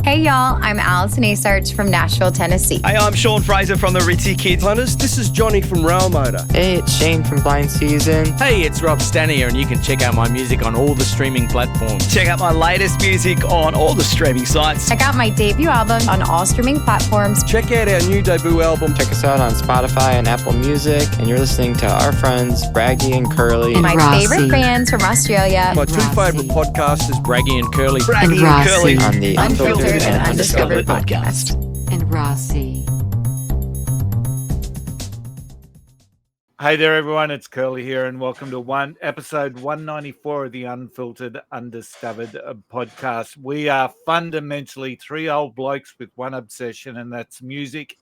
Hey y'all, I'm Allison Asarch from Nashville, Tennessee. Hey, I'm Sean Fraser from the Ritzy Kids. Hunters, this is Johnny from Rail Motor. Hey, it's Shane from Blind Season. Hey, it's Rob Stanier, and you can check out my music on all the streaming platforms. Check out my latest music on all the streaming sites. Check out my debut album on all streaming platforms. Check out our new debut album. Check us out on Spotify and Apple Music. And you're listening to our friends, Braggy and Curly. And my favorite bands from Australia. My two favourite podcasters, Braggy and Curly. Braggy and Curly. On the Unfiltered and Undiscovered podcast. And Rossi. Hey there, everyone. It's Curly here, and welcome to episode 194 of the Unfiltered Undiscovered podcast. We are fundamentally three old blokes with one obsession, and that's music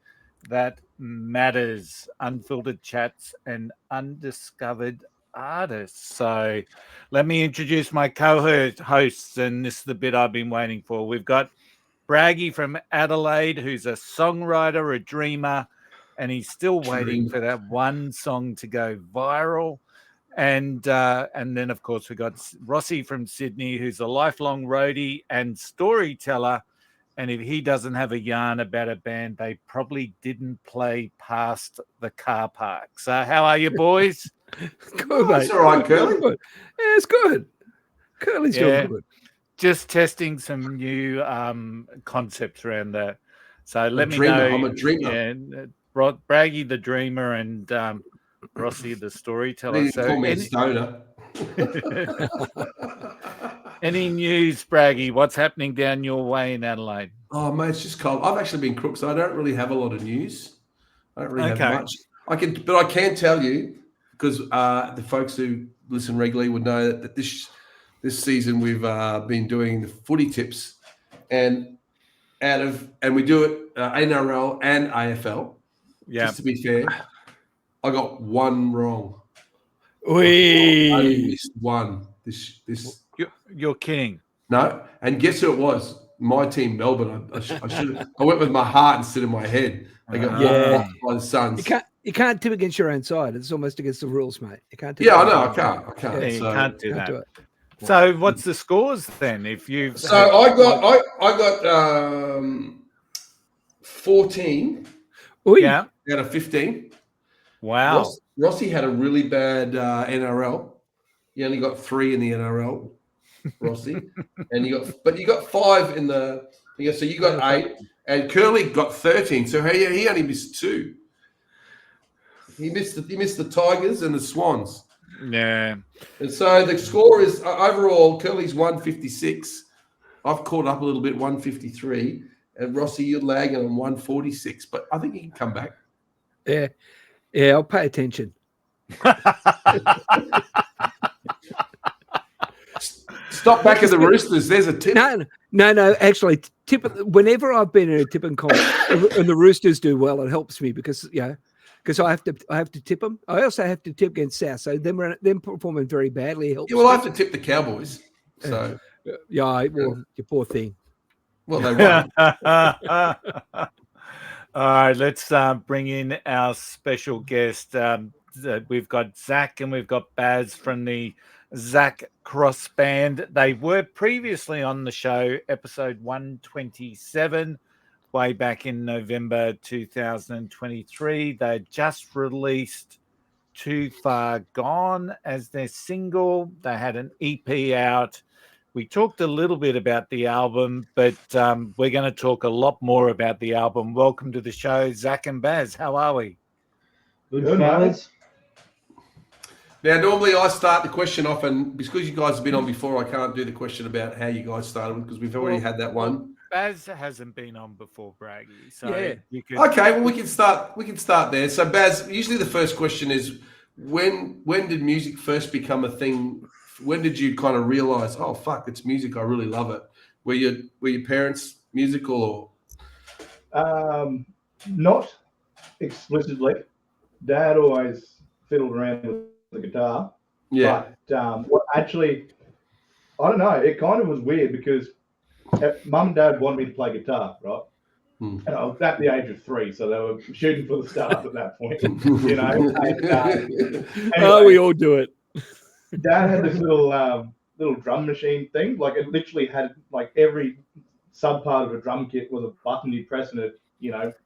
that matters. Unfiltered chats and undiscovered artists. So let me introduce my co-hosts, and this is the bit I've been waiting for. We've got Braggy from Adelaide, who's a songwriter, a dreamer, and he's still waiting for that one song to go viral. And then, of course, we got Rossi from Sydney, who's a lifelong roadie and storyteller. And if he doesn't have a yarn about a band, they probably didn't play past the car park. So how are you, boys? Good, mate. It's all right, Curly. Yeah, it's good. Curly's doing good. Just testing some new concepts around that. So let me know. I'm a dreamer. Yeah, Braggy the dreamer and Rossi the storyteller. So call me a stoner. Any news, Braggy? What's happening down your way in Adelaide? Oh, mate, it's just cold. I've actually been crook, so I don't really have a lot of news. I don't really have much. I can tell you, because the folks who listen regularly would know that this season we've been doing the footy tips, and we do it NRL and AFL. Yeah. Just to be fair, I got one wrong. I only missed one. This. You're kidding. No, and guess who it was? My team, Melbourne. I went with my heart instead of my head. I got blocked by the Suns. You can't tip against your own side. It's almost against the rules, mate. You can't. I know. I can't. Yeah, you can't do that. So, what's the scores then? If you I got 14. Yeah, out of 15. Wow. Rossi had a really bad NRL. He only got 3 in the NRL, Rossi, and you got 5 in the. So you got 8, and Curly got 13. So he only missed 2. He missed the Tigers and the Swans. Yeah. And so the score is overall Curly's 156. I've caught up a little bit, 153. And Rossi, you're lagging on 146, but I think he can come back. Yeah, I'll pay attention. Stop back at the Roosters. There's a tip. No. Actually, tip. Whenever I've been in a tipping comp and the Roosters do well, it helps me because I have to tip them. I also have to tip against South, so them performing very badly helps. Yeah, well, I have to tip the Cowboys. So well, you poor thing. Well, they won. All right, let's bring in our special guest. We've got Zac and we've got Baz from the Zac Cross Band. They were previously on the show, episode 127, way back in November 2023. They just released Too Far Gone as their single. They had an EP out. We talked a little bit about the album, but we're going to talk a lot more about the album. Welcome to the show, Zac and Baz. How are we? Good, fellas. Now, normally I start the question off, and because you guys have been on before, I can't do the question about how you guys started because we've already had that one. Baz hasn't been on before, Braggy. So you could... Okay, well we can start there. So Baz, usually the first question is when did music first become a thing? When did you kind of realize, oh fuck, it's music, I really love it? Were your parents musical or? Not explicitly. Dad always fiddled around with the guitar. Yeah. But actually, I don't know. It kind of was weird because Mum and Dad wanted me to play guitar, right? And I was at the age of 3, so they were shooting for the stars at that point. You know. Anyway, we all do it. Dad had this little drum machine thing. Like it literally had like every sub part of a drum kit was a button you press and it,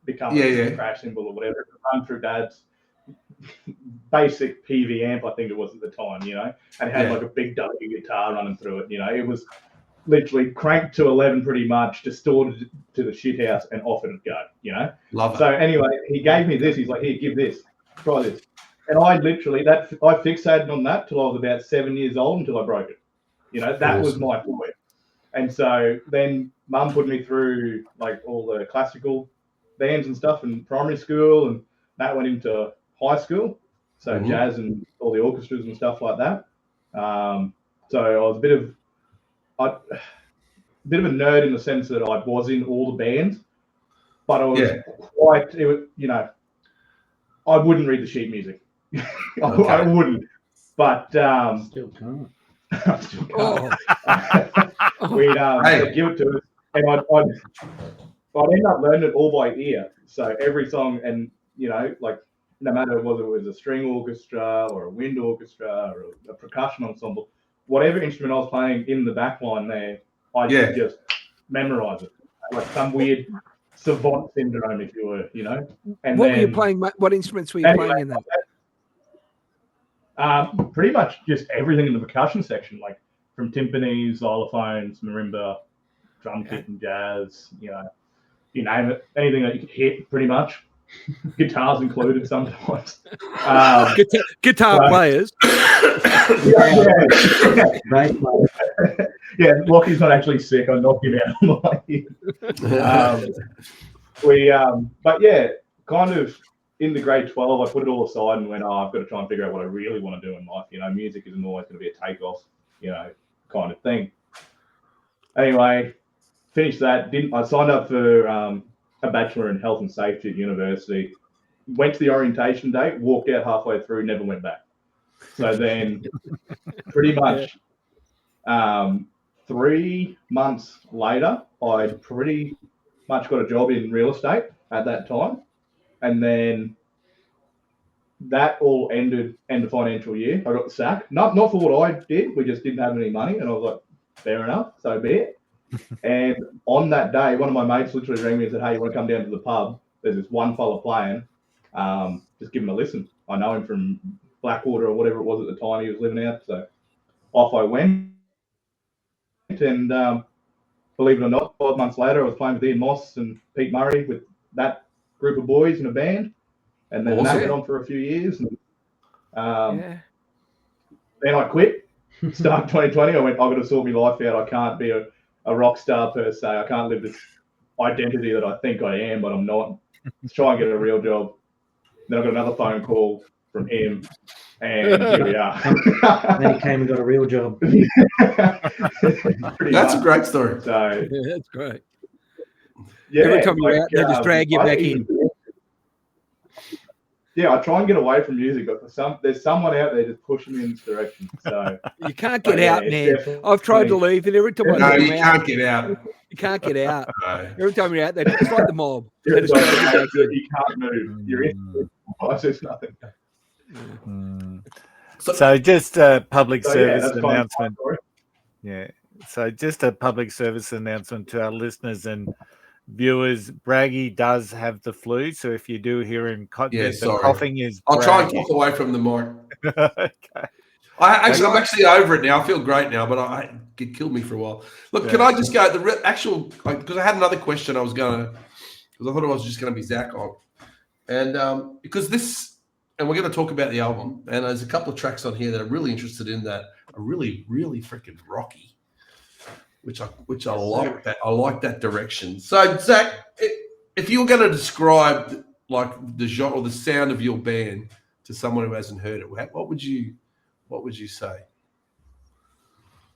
become a crash cymbal or whatever. It run through Dad's basic PV amp, I think it was at the time, and it had like a big W guitar running through it. It was literally cranked to 11 pretty much, distorted to the shit house, and off it'd go. Love it. So anyway, he gave me this. He's like, "Here, give this, try this." And I fixated on that till I was about 7 years old until I broke it. That was my toy. And so then Mum put me through like all the classical bands and stuff in primary school, and that went into high school. So jazz and all the orchestras and stuff like that. So I was a bit of a nerd in the sense that I was in all the bands, but I was I wouldn't read the sheet music. I wouldn't, but still can't. I still can't. We'd they'd give it to us, and I'd end up learning it all by ear. So every song, and like no matter whether it was a string orchestra or a wind orchestra or a percussion ensemble, whatever instrument I was playing in the back line there, I could just memorize it, like some weird savant syndrome, if you were, And what were you playing? What instruments were you playing in that? Pretty much just everything in the percussion section, like from timpanis, xylophones, marimba, drum kit, and jazz. You name it, anything that you could hit, pretty much. Guitars included sometimes. Guitar players. Yeah, Lockie's not actually sick. I knocked him out. But yeah, kind of into grade 12, I put it all aside and went, I've got to try and figure out what I really want to do in life. Music isn't always going to be a takeoff, kind of thing. Anyway, finished that. I signed up for a bachelor in health and safety at university. Went to the orientation day, walked out halfway through, never went back. So then, pretty much 3 months later, I pretty much got a job in real estate at that time. And then that all ended end of financial year. I got the sack. Not for what I did. We just didn't have any money. And I was like, fair enough, so be it. And on that day, one of my mates literally rang me and said, "Hey, you want to come down to the pub? There's this one fella playing. Just give him a listen. I know him from Blackwater or whatever it was at the time he was living out." So off I went. And believe it or not, 5 months later, I was playing with Ian Moss and Pete Murray with that group of boys in a band. And then that went on for a few years. And, then I quit. Start 2020. I went, I've got to sort my life out. I can't be a rock star per se. I can't live this identity that I think I am, but I'm not. Let's try and get a real job. Then I got another phone call from him, and here we are. And then he came and got a real job. That's a great story. So that's great. Yeah, every time you're out, they just drag you back in. Yeah, I try and get away from music, but there's someone out there just pushing me in this direction. So you can't get out, man. I've tried to leave, and every time you can't get out. You can't get out. Every time you're out, it's like the mob. You can't move. You're in. There's nothing. So just a public service announcement. Yeah. So just a public service announcement to our listeners and viewers. Braggy does have the flu, so if you do hear him coughing is I'll try and talk away from the mic. Okay. I'm actually over it now. I feel great now, but it killed me for a while. Look, can I just go because I had another question I thought it was just going to be Zac on. And because and we're going to talk about the album, and there's a couple of tracks on here that I'm really interested in that are really, really freaking rocky. Which I like that. I like that direction. So Zac, if you were going to describe like the genre or the sound of your band to someone who hasn't heard it, what would you say?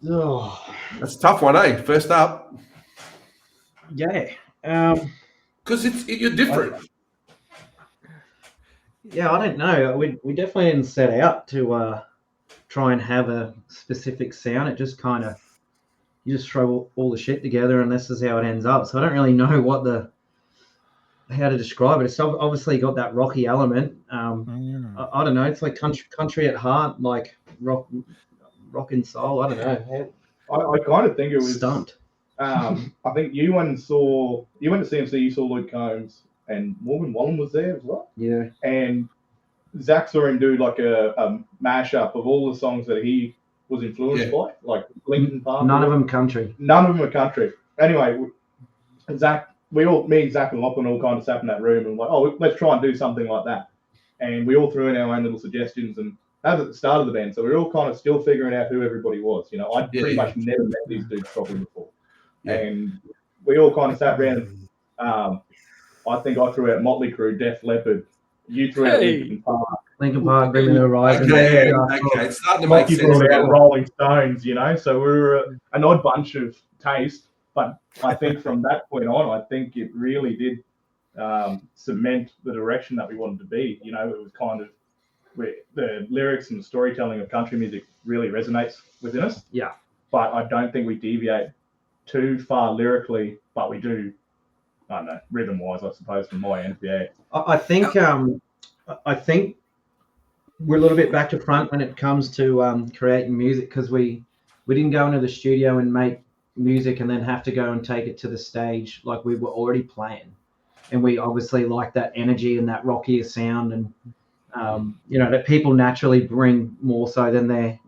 Oh, that's a tough one, eh? First up. Yeah. Because you're different. I don't know. We definitely didn't set out to try and have a specific sound. It just kind of, you just throw all the shit together and this is how it ends up. So I don't really know how to describe it. It's obviously got that rocky element. I don't know. It's like country at heart, like rock and soul. I don't know. I kind of think it was stumped. I think you went to CMC, you saw Luke Combs, and Morgan Wallen was there as well. Yeah. And Zach saw him do like a mashup of all the songs that he was influenced by, like Linkin Park. None of them country. None of them are country. Anyway, me, Zach, and Lachlan all kind of sat in that room and like, oh, let's try and do something like that. And we all threw in our own little suggestions, and that was at the start of the band. So we were all kind of still figuring out who everybody was. You know, I'd pretty much never met these dudes properly before. Yeah. And we all kind of sat around. I think I threw out Motley Crue, Def Leppard. You threw out Linkin Park. Linkin Park, Bring Me the Horizon. Okay, it's starting to make sense. Brought out Rolling Stones, you know. So we were an odd bunch of taste. But I think from that point on, I think it really did cement the direction that we wanted to be. You know, it was kind of the lyrics and the storytelling of country music really resonates within us. Yeah. But I don't think we deviate too far lyrically, but we do, I don't know, rhythm-wise, I suppose, from my end. Yeah. I think we're a little bit back to front when it comes to creating music, because we didn't go into the studio and make music and then have to go and take it to the stage. Like, we were already playing, and we obviously like that energy and that rockier sound, and you know, that people naturally bring more so than their,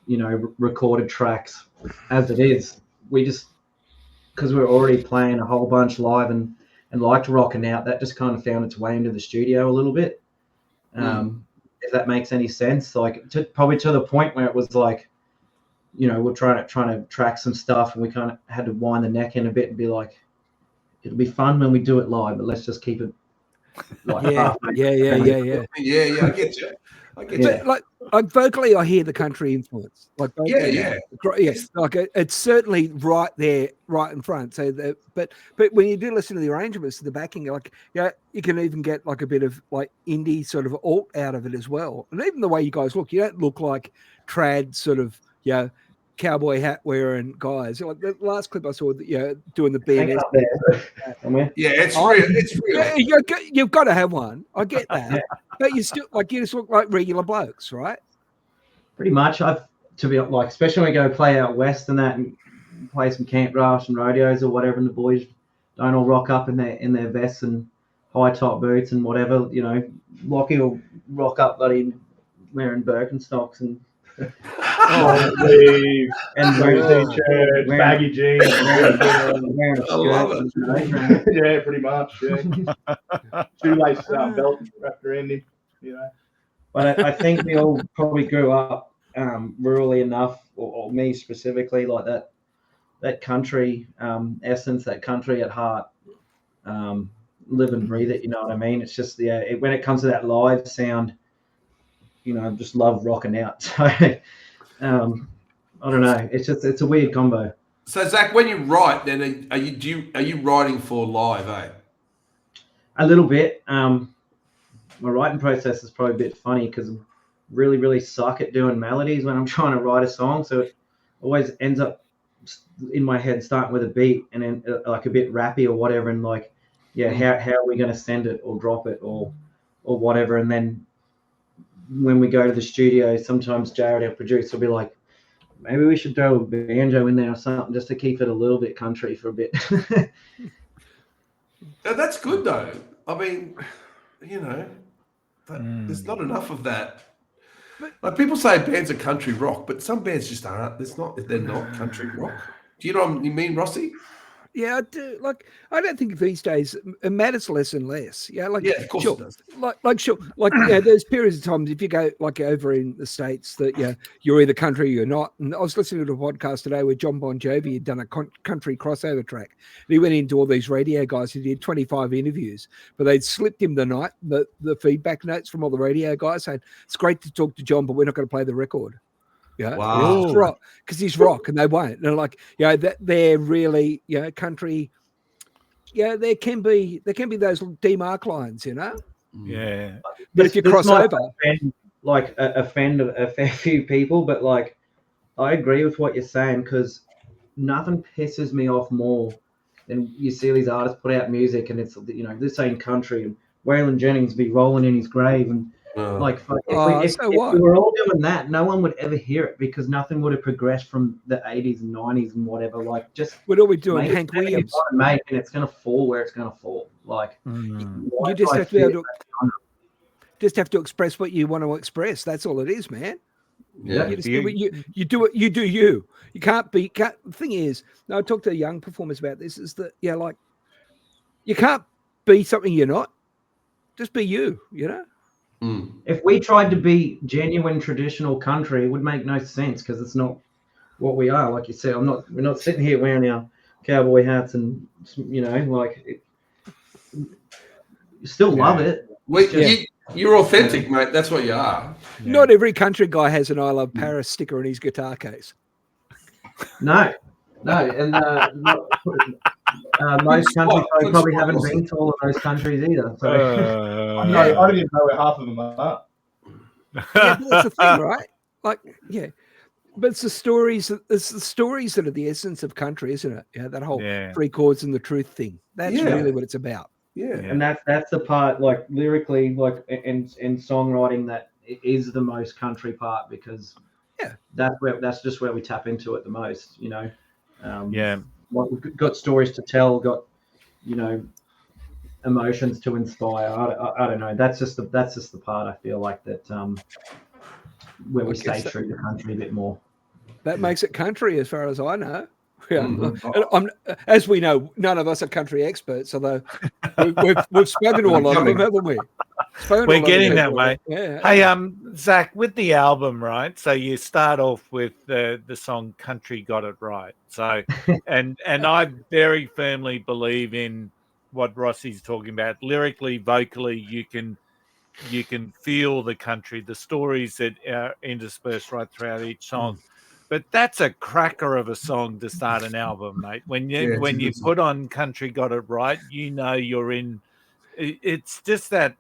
you know, recorded tracks. As it is, we just, because we're already playing a whole bunch live and liked rocking out, that just kind of found its way into the studio a little bit. If that makes any sense, like probably to the point where it was like, you know, we're trying to track some stuff, and we kind of had to wind the neck in a bit and be like, it'll be fun when we do it live, but let's just keep it like yeah. I get you. Like vocally, I hear the country influence. Like yes, like it's certainly right there, right in front. So but when you do listen to the arrangements, the backing, like you can even get like a bit of like indie sort of alt out of it as well. And even the way you guys look, you don't look like trad sort of cowboy hat wearing guys. Like the last clip I saw, doing the BNS. It's real. It's real. Yeah, you've got to have one. I get that, but you just look like regular blokes, right? Pretty much. To be like, especially when we go play out west and that, and play some camp drafts and rodeos or whatever, and the boys don't all rock up in their vests and high top boots and whatever. You know, Lockie will rock up bloody wearing Birkenstocks and. And wearing t-shirts, baggy jeans, wearing a skirt. Yeah, pretty much. Yeah. Shoelace belt wrapped around him. You know. But I think we all probably grew up rurally enough, or me specifically, like that country essence, that country at heart. Live and breathe it. You know what I mean? It's just when it comes to that live sound. You know, I just love rocking out. So, I don't know. It's a weird combo. So, Zach, when you write, then are you writing for live? A little bit. My writing process is probably a bit funny because I really, really suck at doing melodies when I'm trying to write a song. So it always ends up in my head starting with a beat and then like a bit rappy or whatever, and like, how are we going to send it or drop it or whatever, and then. When we go to the studio, sometimes Jared, our producer, will be like, maybe we should throw a banjo in there or something just to keep it a little bit country for a bit. That's good, though. I mean, you know, there's not enough of that. Like, people say bands are country rock, but some bands just aren't. They're not country rock. Do you know what you mean, Rossi? Yeah, I do. Like, I don't think these days it matters less and less. Yeah, like, of course it does. There's periods of times if you go like over in the States that you're either country or you're not. And I was listening to a podcast today where John Bon Jovi had done a country crossover track. And he went into all these radio guys. He did 25 interviews, but they'd slipped him the feedback notes from all the radio guys saying it's great to talk to John, but we're not going to play the record. Yeah, wow. Because he's rock, and they won't. And they're like, that they're really, country. Yeah, there can be those demarc lines, Yeah. But if you cross over, offend a fair few people, but like, I agree with what you're saying because nothing pisses me off more than you see these artists put out music and it's they're saying country and Waylon Jennings be rolling in his grave and Like, if so we what? were all doing that, no one would ever hear it because nothing would have progressed from the 80s and 90s and whatever. Like, just What are we doing? Hank Williams. Make, and it's going to fall where it's going to fall. Like, You just have to be able to just have to express what you want to express. That's all it is, man. Yeah. You just do it. You do you. You can't be. The thing is, I talk to young performers about this. Is that like you can't be something you're not. Just be you. You know. If we tried to be genuine traditional country, it would make no sense because it's not what we are. Like you said, we're not sitting here wearing our cowboy hats and like you still love it. You're authentic, mate. That's what you are. Yeah. Not every country guy has an "I Love Paris" sticker on his guitar case. No, and most countries probably haven't been to all of those countries either. So I don't even know where half of them are. Yeah, but that's the thing, right? Like, yeah, but it's the stories. It's the stories that are the essence of country, isn't it? Yeah, that whole three chords and the truth thing. That's really what it's about. Yeah, and that's the part, like lyrically, like in songwriting, that is the most country part because that's just where we tap into it the most. You know, we've got stories to tell, got emotions to inspire. I don't know. That's just the part I feel like that where we stay true to country a bit more. That makes it country, as far as I know. Yeah, as we know, none of us are country experts, although we've spoken to a lot of them, haven't we? We're getting that way. Yeah. Hey, Zach, with the album, right? So you start off with the song "Country Got It Right." So, and I very firmly believe in what Rossi's talking about. Lyrically, vocally, you can feel the country, the stories that are interspersed right throughout each song. But that's a cracker of a song to start an album, mate. When you put on "Country Got It Right," you're in. It's just that,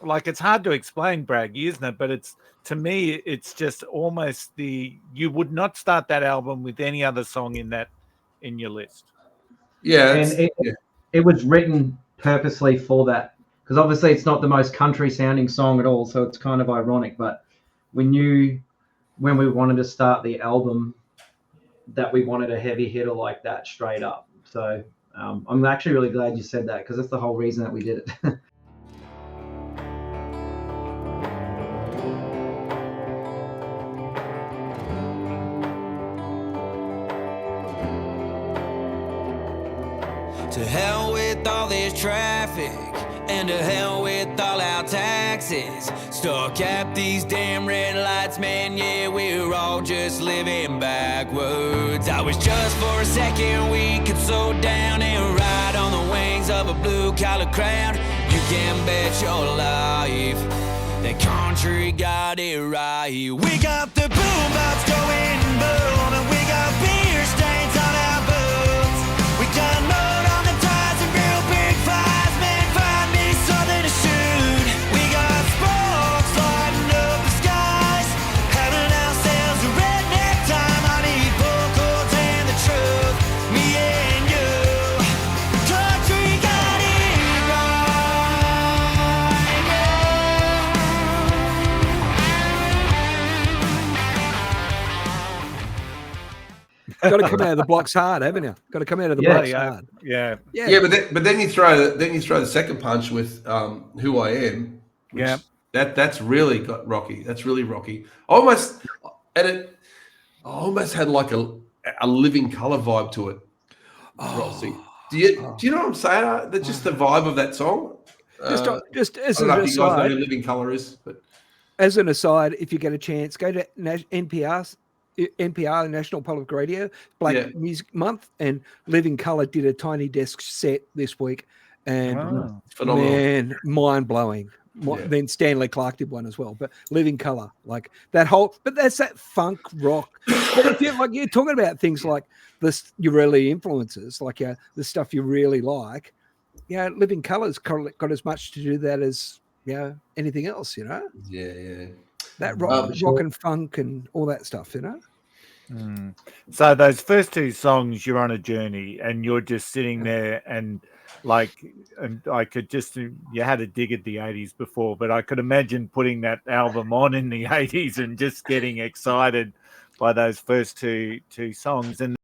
like, it's hard to explain, Braggy, isn't it? But to me, it's just almost you would not start that album with any other song in your list. Yeah, and it was written purposely for that, because obviously it's not the most country sounding song at all, so it's kind of ironic. But we knew when we wanted to start the album that we wanted a heavy hitter like that straight up. So I'm actually really glad you said that, because that's the whole reason that we did it. To hell with all this traffic, and to hell with all our taxes. Stuck at these damn red lights, man, yeah, we're all just living backwards. I wish just for a second we could slow down and ride on the wings of a blue-collar crowd. You can bet your life that country got it right. We got the boombox going boom, and we got beer stains on our boots. We got mud on the tires and real big flies, man, find me something to shoot. We got sparks lighting up the skies, having ourselves a redneck time. I need vocals and the truth, me and you. Country got it right, Got to come out of the blocks hard, haven't you? Got to come out of the blocks hard. Yeah. But then you throw the second punch with "Who I Am." That's really got rocky. That's really rocky. I almost had like a Living Colour vibe to it. Rossi. Do you know what I'm saying? That's just the vibe of that song. Just as I don't an know if you guys know aside, who Living Colour is, but as an aside, if you get a chance, go to NPR, National Public Radio, Black Music Month, and Living Colour did a Tiny Desk set this week, and phenomenal. Man, mind blowing. Then Stanley Clark did one as well, but Living Colour, like that whole, but that's that funk rock. But if you're talking about things like this, your early influences, like the stuff you really like, Living Colour's got as much to do that as anything else, Yeah. That rock and funk and all that stuff, So those first two songs, you're on a journey and you're just sitting there and I could just, you had a dig at the 80s before, but I could imagine putting that album on in the 80s and just getting excited by those first two songs. And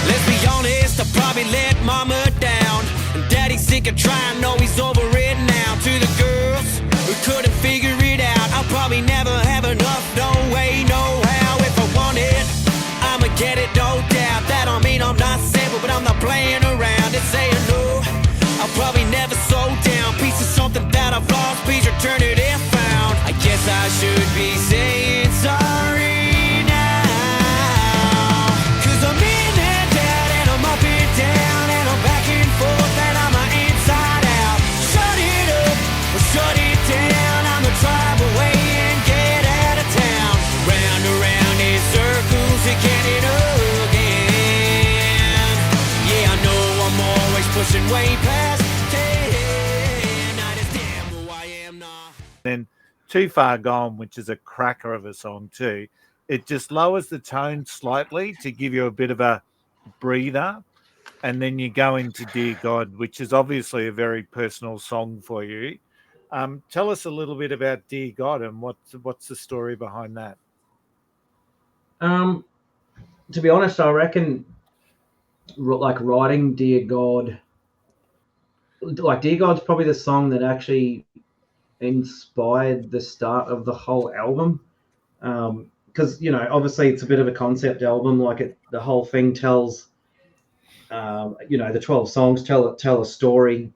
Let's be honest, I probably let mama down. And daddy's sick of trying, know he's over it now. To the girls who couldn't figure it out, I'll probably never have enough, no way, no how. If I want it, I'ma get it, no doubt. That don't mean I'm not simple, but I'm not playing around and saying no. I'll probably never slow down. Piece of something that I've lost, please return it if found. I guess I should be saying sorry now. 'Cause I'm in and out and I'm up and down and I'm back and forth and I'm inside out. Shut it up or shut it down. I'ma drive away and get out of town. Round and round in circles again and again. Yeah, I know I'm always pushing way past 10. I just damn who I am now. then Too Far Gone, which is a cracker of a song too, it just lowers the tone slightly to give you a bit of a breather. And then you go into Dear God, which is obviously a very personal song for you. Tell us a little bit about Dear God and what's the story behind that? To be honest, I reckon like writing Dear God, like Dear God's probably the song that actually inspired the start of the whole album. Because, you know, obviously it's a bit of a concept album, like the whole thing tells, you know, the 12 songs tell a story.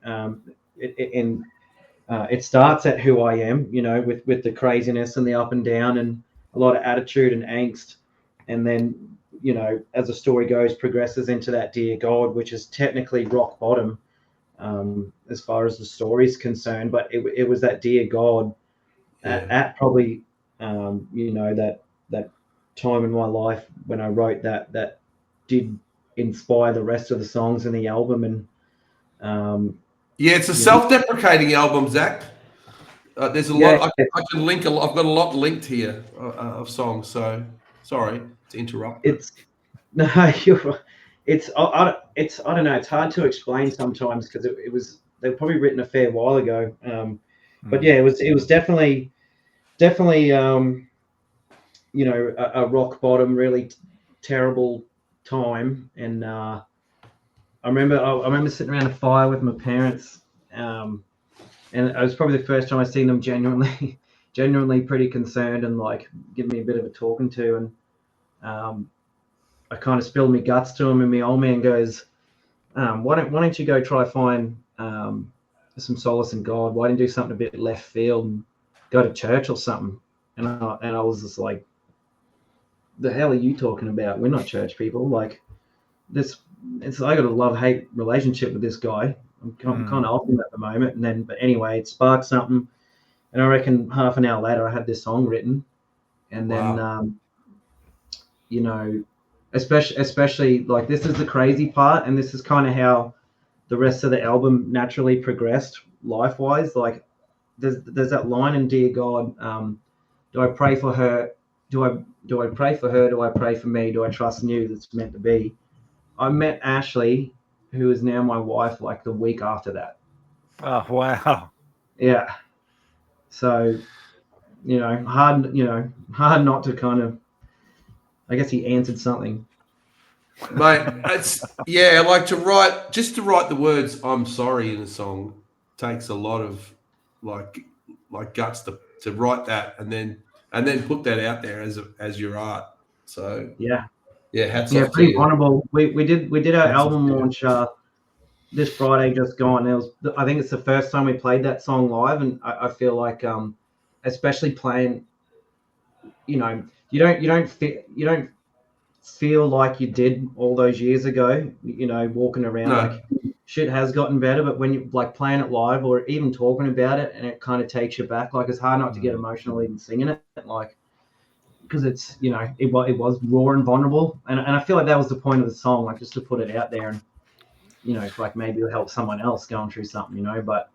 It starts at who I am, you know, with the craziness and the up and down and a lot of attitude and angst. And then, you know, as the story goes, progresses into that Dear God, which is technically rock bottom as far as the story is concerned. But it was that Dear God at probably, you know, that time in my life when I wrote that did inspire the rest of the songs in the album. And it's a self-deprecating album, Zach. There's a lot. I can link a lot. I've got a lot linked here of songs. So sorry to interrupt. It's no, it's I don't know. It's hard to explain sometimes because they were probably written a fair while ago. But yeah, it was definitely you know, a rock bottom, really terrible time. And I remember sitting around a fire with my parents, and it was probably the first time I seen them genuinely pretty concerned and like giving me a bit of a talking to. And I kind of spilled my guts to him, and my old man goes, why don't you go try find some solace in God? Why don't you do something a bit left field and go to church or something? And I was just like, the hell are you talking about? We're not church people. Like this, I got a love-hate relationship with this guy. I'm kind of off him at the moment. But anyway, it sparked something. And I reckon half an hour later, I had this song written. And then, you know, especially like this is the crazy part. And this is kind of how the rest of the album naturally progressed life-wise. Like there's that line in Dear God, do I pray for her? Do I pray for her? Do I pray for me? Do I trust in you that's meant to be? I met Ashley, who is now my wife, like the week after that. Oh, wow. Yeah. So, you know, hard not to kind of, I guess he answered something. Mate, like to write the words "I'm sorry" in a song takes a lot of like guts to write that and then put that out there as your art. So hats off pretty to you. honorable. We did our album launch this Friday just gone. I think it's the first time we played that song live, and I feel like especially playing, you know, you don't feel like you did all those years ago, you know, walking around. Like shit has gotten better, but when you like playing it live or even talking about it, and it kind of takes you back, like it's hard not to get emotional even singing it, like because it's, you know, it was raw and vulnerable, and I feel like that was the point of the song, like just to put it out there. And like maybe it'll help someone else going through something, but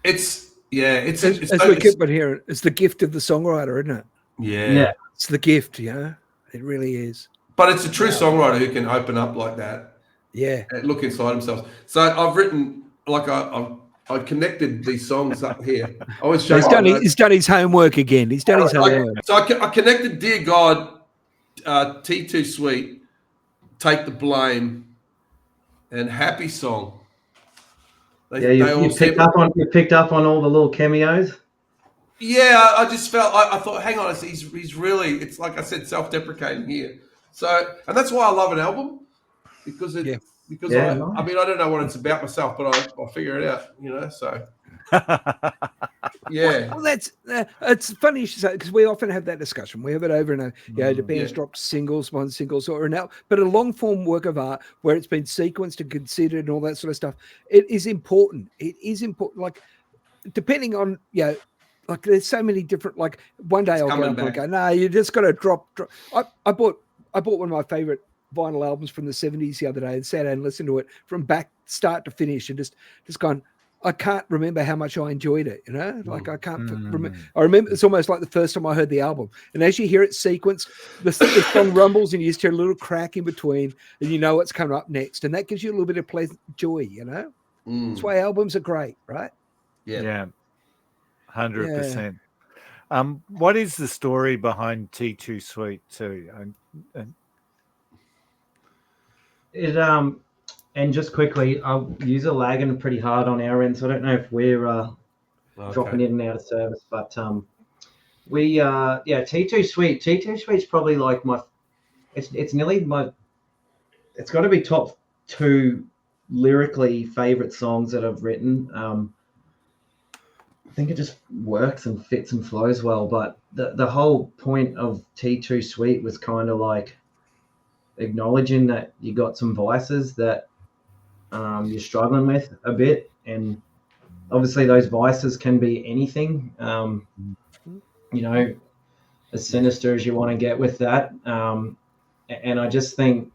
it's as we keep on hearing, it's the gift of the songwriter, isn't it? Yeah. It's the gift, it really is. But it's a true songwriter who can open up like that. Yeah. And look inside themselves. So I've written, like I connected these songs up here. I always show he's done his homework again. He's done his homework. So I connected Dear God, T2 Sweet, Take the Blame, and Happy Song. You picked up on all the little cameos. Yeah, I just felt I thought, hang on, he's really, it's like I said, self-deprecating here. So, and that's why I love an album, because I mean, I don't know what it's about myself, but I'll figure it out, so. Yeah. Well, it's funny you should say, because we often have that discussion. We have it over and over. The band's dropped singles or an album, but a long form work of art where it's been sequenced and considered and all that sort of stuff. It is important. It is important. Like, depending on, like there's so many different, like one day I'll get up and go, no, you just got to drop. I bought one of my favorite vinyl albums from the 70s the other day and sat down and listened to it from start to finish and just gone, I can't remember how much I enjoyed it, like I can't remember. I remember it's almost like the first time I heard the album. And as you hear it sequenced, the song rumbles and you just hear a little crack in between and you know what's coming up next. And that gives you a little bit of pleasant joy, That's why albums are great, right? Yeah. 100%. What is the story behind T2 Sweet too? And just quickly, I'll use a lagging pretty hard on our end, so I don't know if we're dropping in and out of service, but T2 Sweet. T2 Sweet's probably like it's nearly it's got to be top 2 lyrically favorite songs that I've written. I think it just works and fits and flows well, but the whole point of T2 Sweet was kind of like acknowledging that you got some vices that you're struggling with a bit, and obviously those vices can be anything, as sinister as you want to get with that, and I just think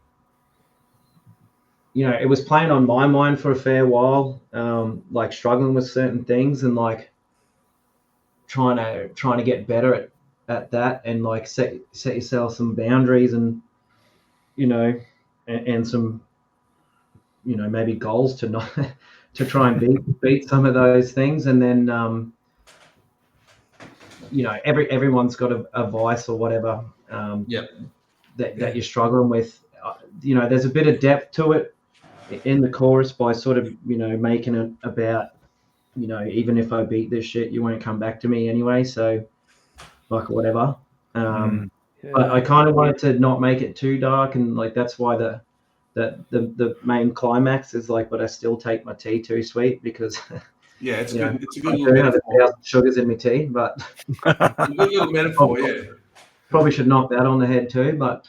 it was playing on my mind for a fair while, like struggling with certain things and like trying to get better at that, and like set yourself some boundaries and and some maybe goals to not to try and beat some of those things. And then everyone's got a vice or whatever that you're struggling with. There's a bit of depth to it in the chorus by sort of making it about even if I beat this shit, you won't come back to me anyway, so like whatever. But I kind of wanted to not make it too dark, and like that's why the main climax is like, but I still take my tea too sweet, because it's good. It's a good little metaphor. Sugars in my tea, but a good little metaphor. Probably should knock that on the head too, but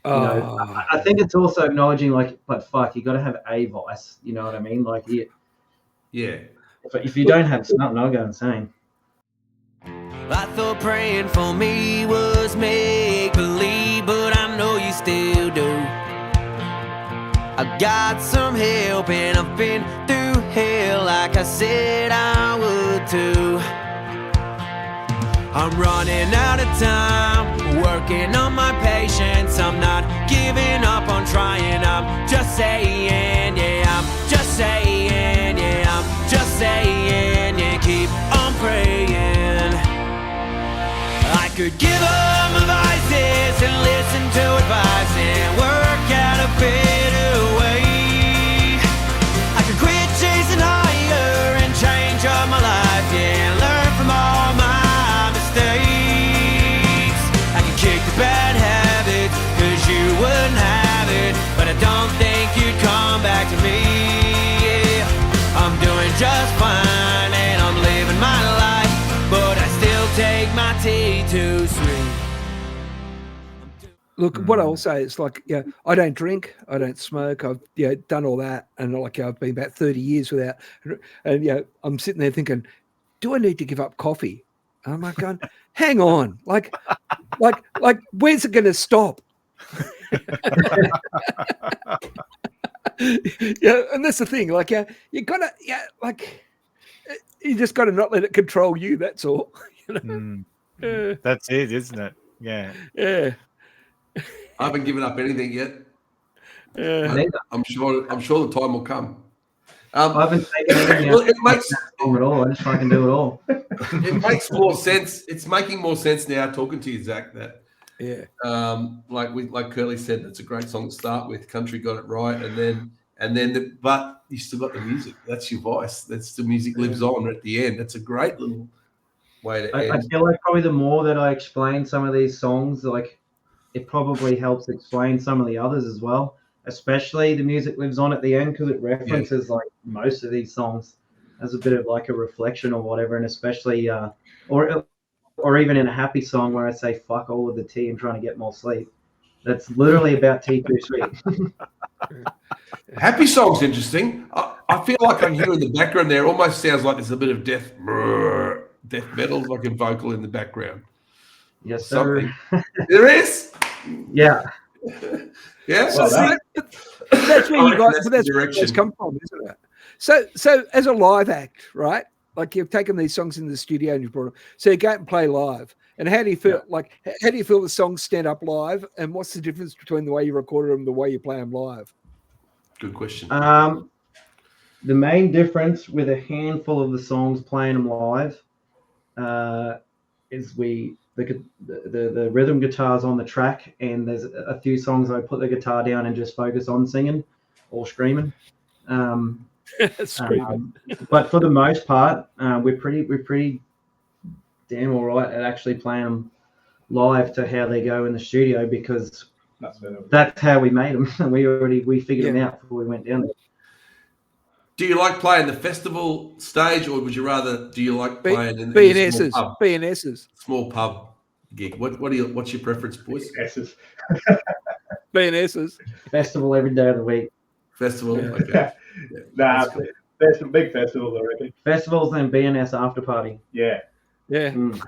I think it's also acknowledging like, but fuck, you got to have a vice. You know what I mean? Like, if you don't have something, I'll go insane. I thought praying for me was make-believe, but I know you still do. I got some help and I've been through hell like I said I would too. I'm running out of time, working on my patience. I'm not giving up on trying, I'm just saying, I'm just saying, I'm just saying, keep on praying. I could give up my vices and listen to advice and work out a better way. I could quit chasing higher and change up my life, and learn from all my mistakes. I can kick the bad habits, cause you wouldn't have it, but I don't think you'd come back to me. I'm doing just fine and I'm living my life, but I still take my tea too sweet. Look, what I'll say is like, I don't drink, I don't smoke, I've done all that, and like I've been about 30 years without, and I'm sitting there thinking, do I need to give up coffee? And I'm like going, hang on, like where's it going to stop? Yeah, and that's the thing. Like, you gotta, you just gotta not let it control you. That's all. You know? That's it, isn't it? Yeah. Yeah. I haven't given up anything yet. I'm sure the time will come. I haven't taken anything well, it makes at all. I just fucking do it all. It makes more sense. It's making more sense now talking to you, Zach. That like Curly said, that's a great song to start with. Country got it right, but you still got the music. That's your voice. That's the music lives on at the end. That's a great little way to end. I feel like probably the more that I explain some of these songs, like it probably helps explain some of the others as well. Especially the music lives on at the end because it references like most of these songs as a bit of like a reflection or whatever, and especially or even in a happy song where I say fuck all of the tea and trying to get more sleep. That's literally about tea too sweet. Happy song's interesting. I feel like I'm hearing the background there. Almost sounds like there's a bit of death metal, like a vocal in the background. Yes, sir. There is. Yeah. Yeah. So that's where you guys. That's where it's come from, isn't it? So as a live act, right? Like you've taken these songs in the studio and you brought them. So you go out and play live. And how do you feel? Like, how do you feel the songs stand up live? And what's the difference between the way you recorded them and the way you play them live? Good question. The main difference with a handful of the songs playing them live is the rhythm guitar's on the track, and there's a few songs I put the guitar down and just focus on singing or screaming. But for the most part, we're pretty damn all right at actually playing them live to how they go in the studio, because that's how we made them. We figured them out before we went down there. Do you like playing the festival stage, or would you rather? Do you like playing in BNSs, small pub gig? What's your preference, boys? BNSs. Festival every day of the week. Festival. Okay. There's some big festivals, I reckon. Festivals and BNS after party. Yeah. Mm.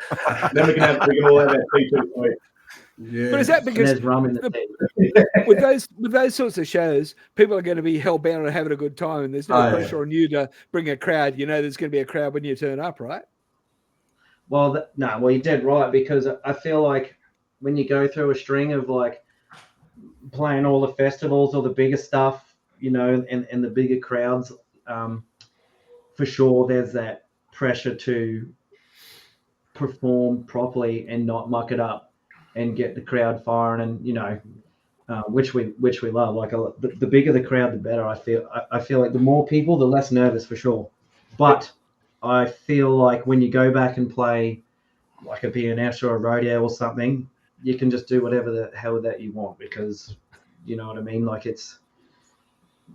Then we can all have that tea. Yeah. But is that because there's rum in the tea? with those sorts of shows, people are going to be hell bound on having a good time, and there's no pressure on you to bring a crowd. You know, there's going to be a crowd when you turn up, right? Well, you're dead right, because I feel like when you go through a string of like playing all the festivals or the bigger stuff, you know, and the bigger crowds, for sure there's that pressure to perform properly and not muck it up and get the crowd firing, and you know, which we love. Like the bigger the crowd, the better. I feel like the more people, the less nervous for sure. But I feel like when you go back and play like a BNS or a rodeo or something, you can just do whatever the hell that you want, because you know what I mean. Like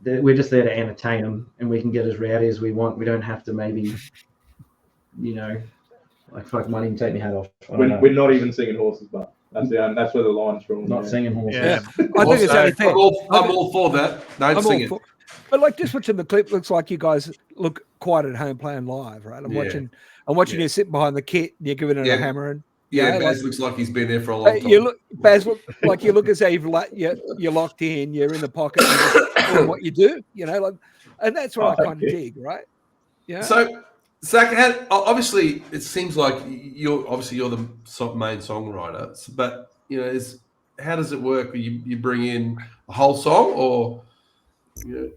we're just there to entertain them, and we can get as rowdy as we want. We don't have to maybe, you know, like fuck money and take my hat off. We're not even singing horses, but that's where the line's from. Not singing horses. Yeah. I think it's only fair. I'm all for that. Don't sing it. But like just watching the clip, looks like you guys look quite at home playing live, right? I'm watching you sitting behind the kit and you're giving it a hammer and Baz looks like he's been there for a long time. Baz look as though you're locked in, you're in the pocket, and you're doing what you do, you know, like, and that's what I kind of dig, right? Yeah. So, Zach, obviously, it seems like you're the main songwriter, but you know, how does it work? You bring in a whole song, or you know,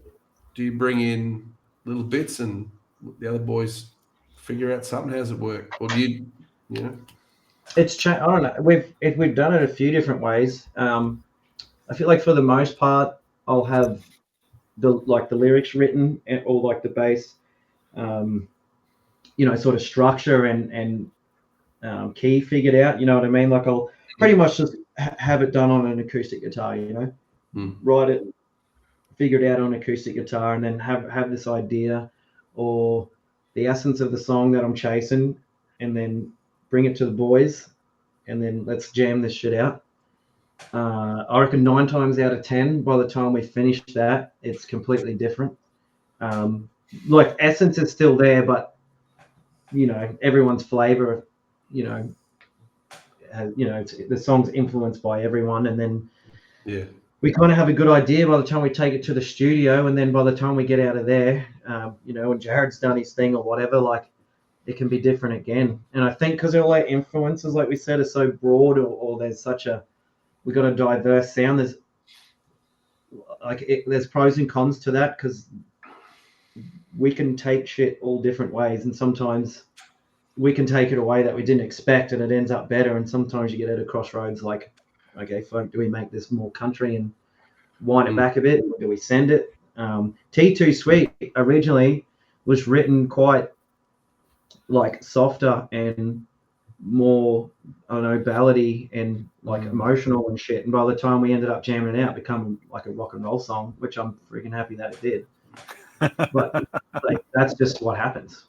do you bring in little bits and the other boys figure out something? How does it work? Or do you know? It's I don't know. We've done it a few different ways. I feel like for the most part, I'll have the lyrics written or like the bass, you know, sort of structure and key figured out. You know what I mean? Like I'll pretty much just have it done on an acoustic guitar. You know, write it, figure it out on acoustic guitar, and then have this idea or the essence of the song that I'm chasing, and then bring it to the boys, and then let's jam this shit out. I reckon 9 times out of 10, by the time we finish that, it's completely different. Like essence is still there, but you know, everyone's flavor, you know, the song's influenced by everyone, and then Yeah. We kind of have a good idea by the time we take it to the studio, and then by the time we get out of there, when Jared's done his thing or whatever, like it can be different again. And I think because all our influences, like we said, are so broad, or there's we got a diverse sound. There's pros and cons to that, because we can take shit all different ways, and sometimes we can take it away that we didn't expect, and it ends up better. And sometimes you get at a crossroads, like, okay, do we make this more country and wind it back a bit, or do we send it? T2 Sweet originally was written quite like softer and more, I don't know, ballady and like emotional and shit. And by the time we ended up jamming it out, it became like a rock and roll song, which I'm freaking happy that it did. But like, that's just what happens.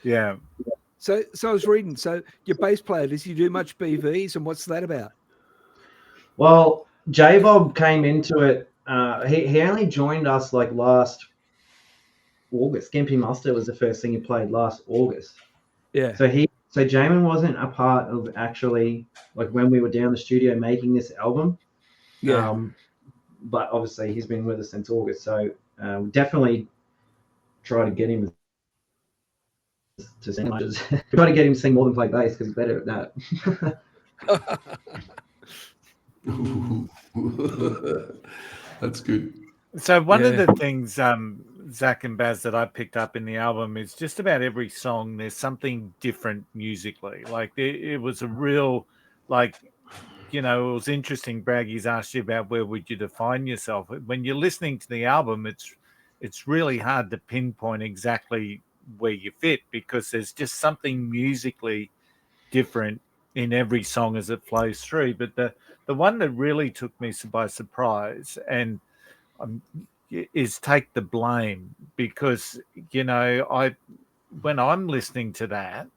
Yeah. So I was reading. So your bass player, does he do much BVs, and what's that about? Well, J-Bob came into it. He only joined us like last August. Gimpy Mustard was the first thing he played last August. Yeah. So Jamin wasn't a part of actually like when we were down the studio making this album. Yeah. But obviously he's been with us since August. So definitely try to get him to sing. Try to get him to sing more than play bass, because he's better at that. That's good. So one of the things, Zach and Baz, that I picked up in the album is just about every song there's something different musically. Like it was a real, like, it was interesting. Braggy's asked you about where would you define yourself. When you're listening to the album, it's really hard to pinpoint exactly where you fit, because there's just something musically different in every song as it flows through. But the one that really took me by surprise and is Take the Blame, because when I'm listening to that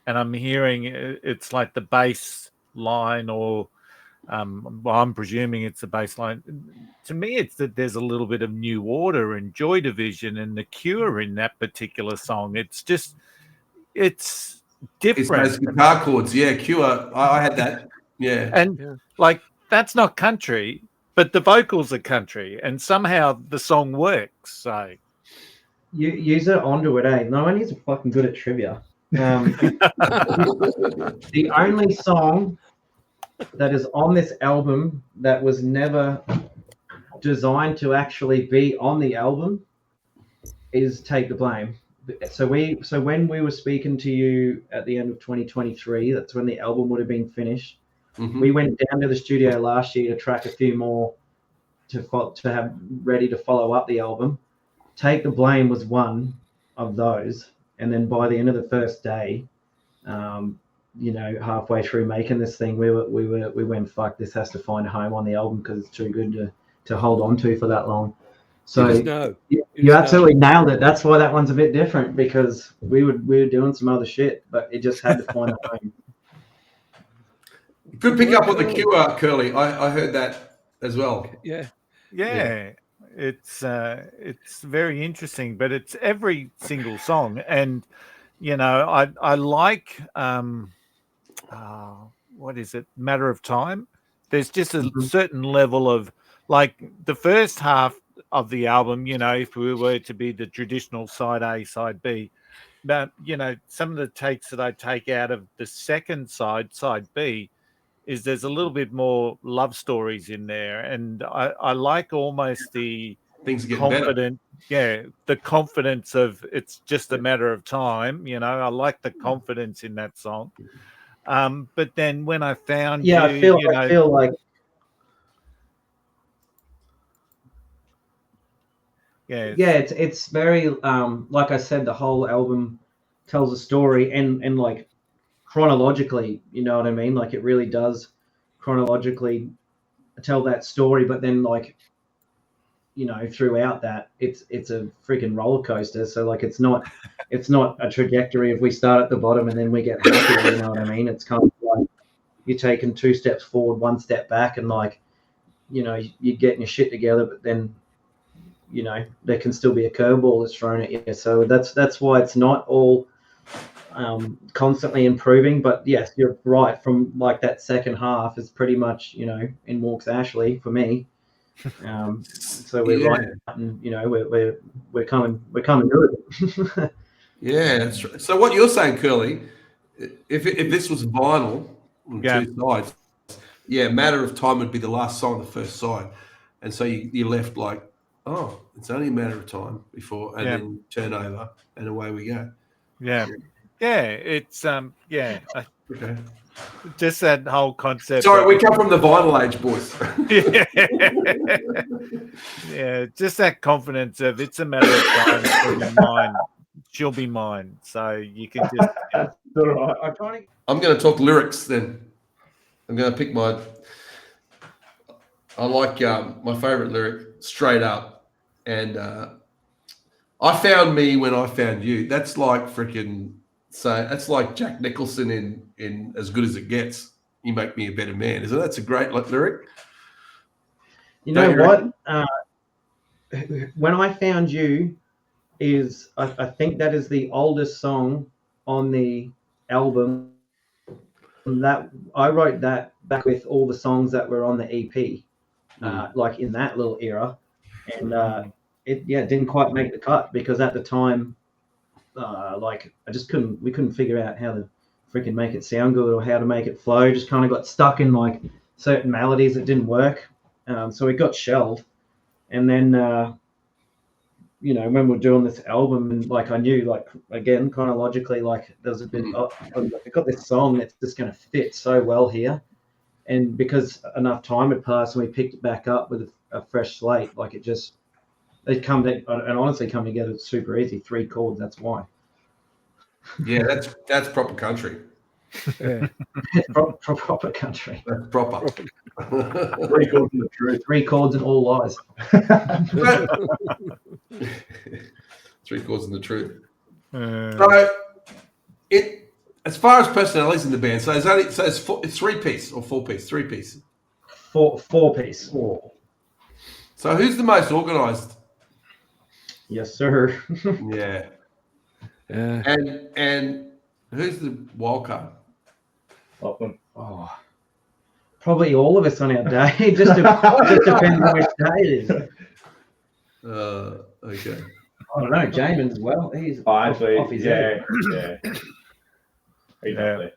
and I'm hearing it's like the bass line, or I'm presuming it's the bass line, to me it's that there's a little bit of New Order and Joy Division and The Cure in that particular song. It's different. It's those guitar chords. Yeah, Cure. I had that. Yeah. And like, that's not country, but the vocals are country, and somehow the song works. So you use it onto it, eh? No one is fucking good at trivia. The only song that is on this album that was never designed to actually be on the album is Take the Blame. So when we were speaking to you at the end of 2023, that's when the album would have been finished. Mm-hmm. We went down to the studio last year to track a few more to have ready to follow up the album. Take the Blame was one of those, and then by the end of the first day, halfway through making this thing, we went, fuck, this has to find a home on the album, because it's too good to hold on to for that long. So you absolutely nailed it. That's why that one's a bit different, because we were doing some other shit, but it just had to find a home. Good pick up on the Cure, Curly. I heard that as well. Yeah. It's very interesting, but it's every single song. And I like what is it, Matter of Time. There's just a certain level of, like, the first half of the album, if we were to be the traditional side A, side B, but some of the takes that I take out of the second side B, is there's a little bit more love stories in there, and I like almost the things get confident better. The confidence of it's just a matter of time. I like the confidence in that song. But then when I found I feel like it's very like I said, the whole album tells a story, and like chronologically, you know what I mean? Like, it really does chronologically tell that story, but then, like, throughout that, it's a freaking roller coaster. So, like, it's not a trajectory of we start at the bottom and then we get happy, you know what I mean? It's kind of like you're taking 2 steps forward, 1 step back, and, like, you're getting your shit together, but then there can still be a curveball that's thrown at you. So that's why it's not all constantly improving. But yes, you're right. From like that second half is pretty much, in walks Ashley for me. So we're right, and we're coming to it. Yeah, that's right. So what you're saying, Curly, if this was vinyl on two sides, Matter of Time would be the last song on the first side, and so you left like, oh, it's only a matter of time before, and then turn over, and away we go. Yeah, it's Okay. just that whole concept. Sorry, we come from the vinyl age, boys. Yeah, just that confidence of it's a matter of time. She'll be mine. She'll be mine. So you can just. That's all right. I'm going to talk lyrics then. I'm going to pick I like my favorite lyric, Straight Up. And I found me when I found you. That's like freaking, that's like Jack Nicholson in As Good As It Gets. You make me a better man. Isn't that a great lyric? You know what? When I Found You is, I think that is the oldest song on the album. That I wrote that back with all the songs that were on the EP, like in that little era, and it didn't quite make the cut because at the time, we couldn't figure out how to freaking make it sound good or how to make it flow. Just kind of got stuck in like certain melodies that didn't work, so it got shelved, and then. When we're doing this album, and like I knew, like again, chronologically, like there was a bit. I got this song that's just going to fit so well here, and because enough time had passed and we picked it back up with a fresh slate, like it honestly come together super easy. 3 chords, that's why. Yeah, that's proper country. Yeah. proper country. That's proper. 3 chords and the truth. 3 chords and all lies. 3 chords and the truth. So as far as personalities in the band, it's 3-piece or 4-piece, 3-piece. 4-piece. 4. So who's the most organised? Yes, sir. Yeah. And who's the wild card? Oh, probably all of us on our day. just depends on which day it is. Okay. I don't know. Jamin as well. He's off his head. Yeah.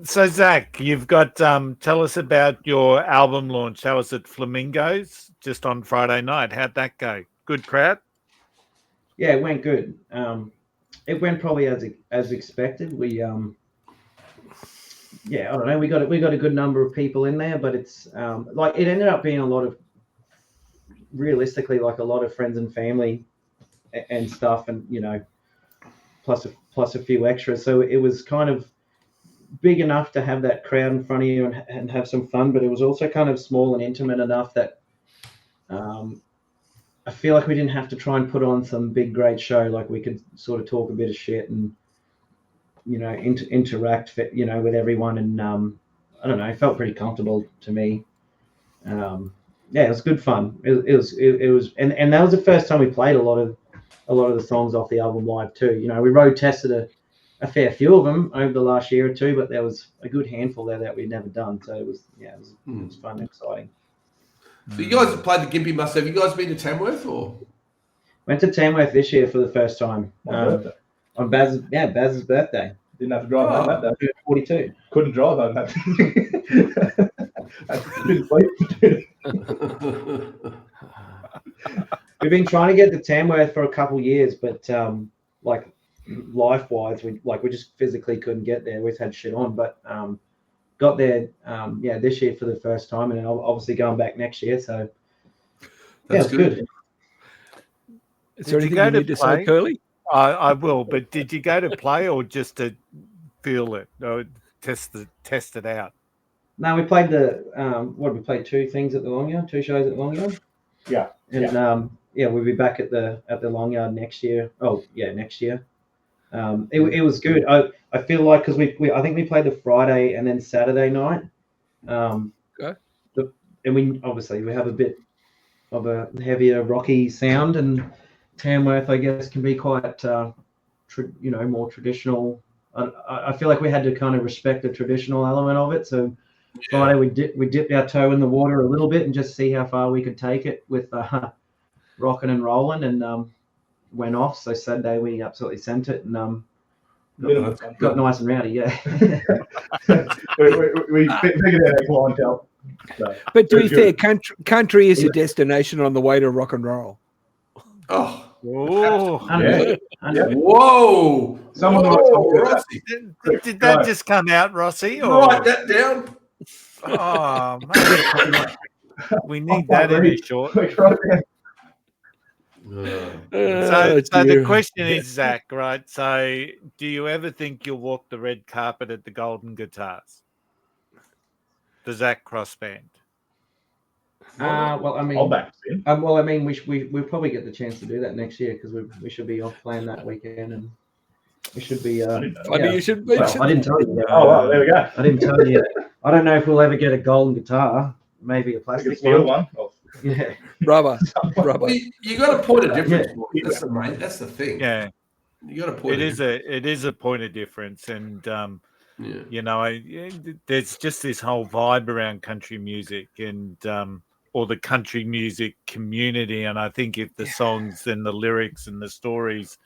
So Zach, you've got tell us about your album launch. That was at Flamingos just on Friday night. How'd that go? Good crowd? Yeah, it went good. It went probably as expected. We I don't know. We got a good number of people in there, but it's like it ended up being a lot of friends and family and stuff, and plus a few extras. So it was kind of big enough to have that crowd in front of you and have some fun, but it was also kind of small and intimate enough that I feel like we didn't have to try and put on some big great show. Like we could sort of talk a bit of shit and interact with everyone, and I don't know, it felt pretty comfortable to me. It was good fun. It was and that was the first time we played a lot of the songs off the album live too. We road tested a fair few of them over the last year or two, but there was a good handful there that we'd never done. So it was fun and exciting. So you guys have played the Gympie Must. Have you guys been to Tamworth or? Went to Tamworth this year for the first time. On Baz's birthday. Didn't have to drive home that day. 42. Couldn't drive home that day. We've been trying to get to Tamworth for a couple years, but like life-wise, we just physically couldn't get there. We've had shit on, but got there this year for the first time, and obviously going back next year. So that's good. Is there anything you need to say, Curly? I will, but did you go to play or just to feel it or test it out? No, we played we played 2 things at the Long Yard, 2 shows at the Long Yard. Yeah. And we'll be back at the Long Yard next year. Oh yeah, next year. It was good. I feel like because I think we played the Friday and then Saturday night. Okay. And we have a bit of a heavier rocky sound, and Tamworth I guess can be quite more traditional. I feel like we had to kind of respect the traditional element of it, so Friday we dipped our toe in the water a little bit and just see how far we could take it with rocking and rolling, and went off. So Saturday we absolutely sent it, and got nice and rowdy. Yeah. we figured out our clientele. So, but to be fair, country is a destination on the way to rock and roll. Oh. Oh, yeah. Whoa! Someone Rossi. Did that just come out, Rossi? Or? Write that down. Oh, mate. We need that in a short. So the question is, Zach, right? So do you ever think you'll walk the red carpet at the Golden Guitars? The Zac Cross Band. Well, I mean, I'll back it in. well, I mean, we'll probably get the chance to do that next year because we should be off playing that weekend, and we should be. You should. Well, I didn't tell you. Oh, well, there we go. I didn't tell you. I don't know if we'll ever get a golden guitar. Maybe a plastic Steel one. one. Yeah. Rubber. Well, you got to point a difference. That's the thing. Yeah, you got to point. It is a point of difference, and you know, there's just this whole vibe around country music and or the country music community, and I think if the songs and the lyrics and the stories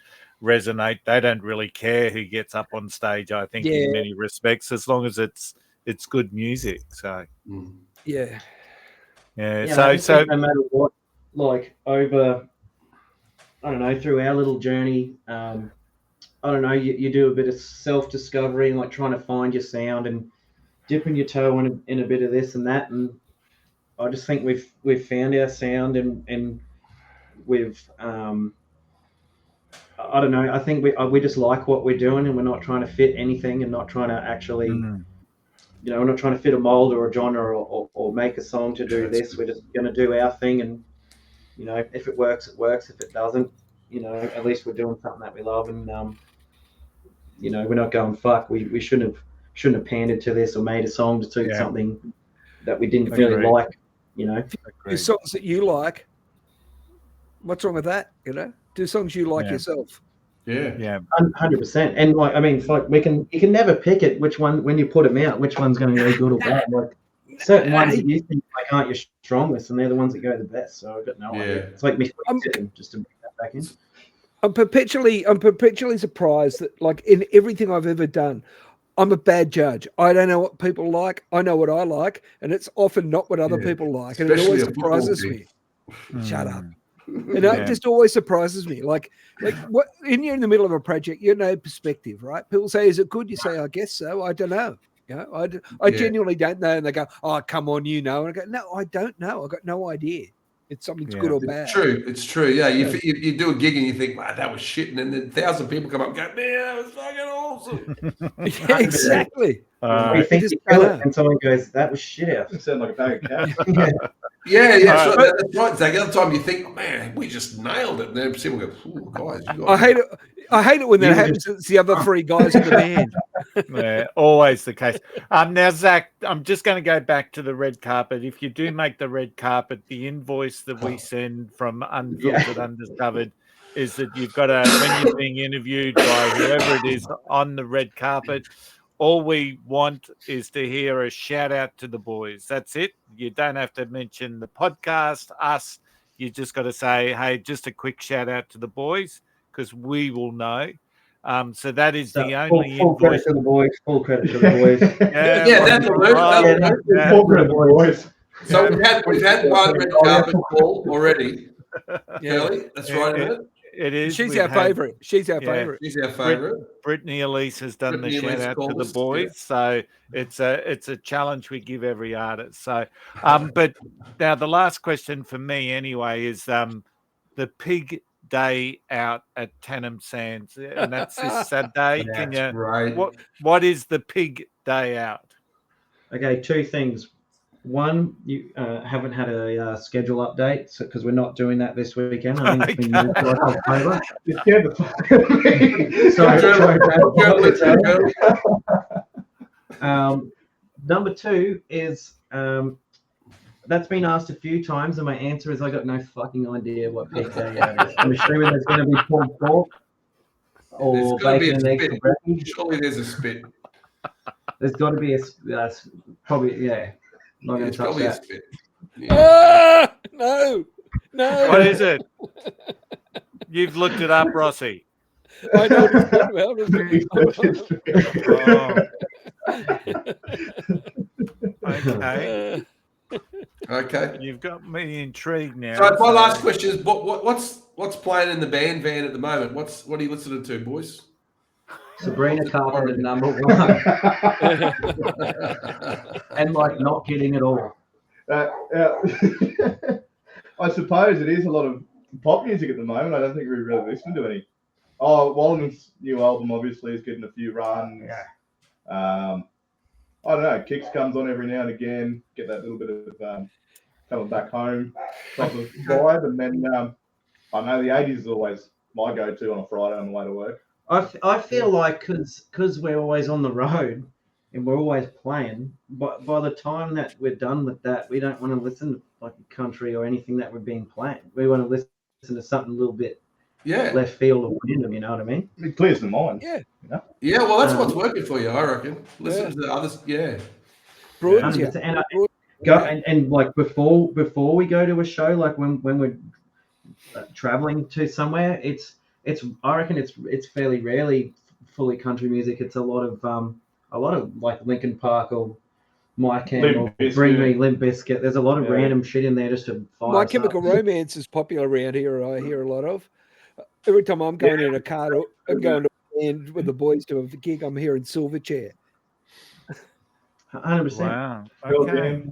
resonate, they don't really care who gets up on stage. I think in many respects, as long as it's good music. So yeah. So no matter what, like over, I don't know, through our little journey, I don't know, you do a bit of self-discovery and like trying to find your sound and dipping your toe in a bit of this and that, and I just think we've found our sound and we've I don't know, I think we just like what we're doing, and we're not trying to fit anything and not trying to actually you know, we're not trying to fit a mold or a genre or make a song to do this. We're just going to do our thing, and you know, if it works, it works. If it doesn't, you know, at least we're doing something that we love, and you know, we're not going fuck. We shouldn't have pandered to this or made a song to suit something that we didn't really like. You know, do songs that you like. What's wrong with that? You know, do songs you like yourself. Yeah, 100%. And like, I mean, it's like you can never pick it which one when you put them out, which one's going to go good or bad. Like certain ones that you think like aren't your strongest, and they're the ones that go the best. So I've got no idea. It's like me just to bring that back in. I'm perpetually surprised that, like, in everything I've ever done, I'm a bad judge. I don't know what people like. I know what I like, and it's often not what other people like, and it always surprises me. Shut up. You know, it just always surprises me. Like what? You're in the middle of a project, you know, perspective, right? People say, "Is it good?" You say, "I guess so." I don't know. You know, I genuinely don't know, and they go, "Oh, come on, you know." And I go, "No, I don't know. I got no idea. It's something's good or bad." It's true. Yeah, you do a gig and you think, "Wow, that was shit," and then 1,000 people come up and go, "Man, that was fucking awesome." Yeah, exactly. You think you kill it, and someone goes, "That was shit out." It sounded like a bag of cash. Yeah, so that's right, Zach. The other time you think, "Man, we just nailed it," and then people go, "Ooh, guys, you I hate it when that happens. It's the other three guys in the band. Yeah, always the case. Now, Zach, I'm just going to go back to the red carpet. If you do make the red carpet, the invoice that we send from Unfiltered Undiscovered is that you've got to, when you're being interviewed by whoever it is on the red carpet, all we want is to hear a shout out to the boys. That's it. You don't have to mention the podcast, us. You just got to say, "Hey, just a quick shout out to the boys," because we will know. So that is the only full credit to the boys. Full credit to the boys. That's Full credit to the boys. So we've had one red carpet call already. Kelly, that's right, isn't it? It is. She's our favourite. She's our favourite. She's our favourite. Brittany Elise has done the shout out to the boys, so it's a challenge we give every artist. So, but now the last question for me anyway is the pig day out at Tannum Sands, and that's this Saturday. Can you? Right. What is the pig day out? Okay, two things. One, you haven't had a schedule update because we're not doing that this weekend. I think it's been moved to October. You scared the fuck out of me. Number two is that's been asked a few times, and my answer is I got no fucking idea what pig day out is. I'm assuming there's going to be pulled pork or bacon and eggs for breakfast. Surely there's a spit. There's got to be probably Not going It's to touch probably a that. spit. Yeah. No. What is it? You've looked it up, Rossi. I know what it's Okay. Okay. You've got me intrigued now. So my last question is, what's playing in the band van at the moment? What are you listening to, boys? Sabrina Carpenter #1. And like not getting it all. I suppose it is a lot of pop music at the moment. I don't think we really listen to any. Oh, Wallen's new album obviously is getting a few runs. Yeah. I don't know. Kicks comes on every now and again. Get that little bit of coming back home type of vibe. And then I know the 80s is always my go-to on a Friday on the way to work. I feel like because we're always on the road and we're always playing, but by the time that we're done with that, we don't want to listen to like country or anything that we've been playing. We want to listen to something a little bit left field or random, you know what I mean? It clears the mind. Yeah. You know? Yeah, well, that's what's working for you, I reckon. Listen to the others. Yeah. Broads, yeah. And like before we go to a show, like when we're traveling to somewhere, I reckon it's fairly rarely fully country music. It's a lot of like Linkin Park or My Chem or Bring Me Limp Bizkit. There's a lot of random shit in there just to fire My us Chemical up. Romance is popular around here. I hear a lot of. Every time I'm going in a car, I'm going to a band with the boys to a gig. I'm hearing Silverchair. 100%. Wow. Okay.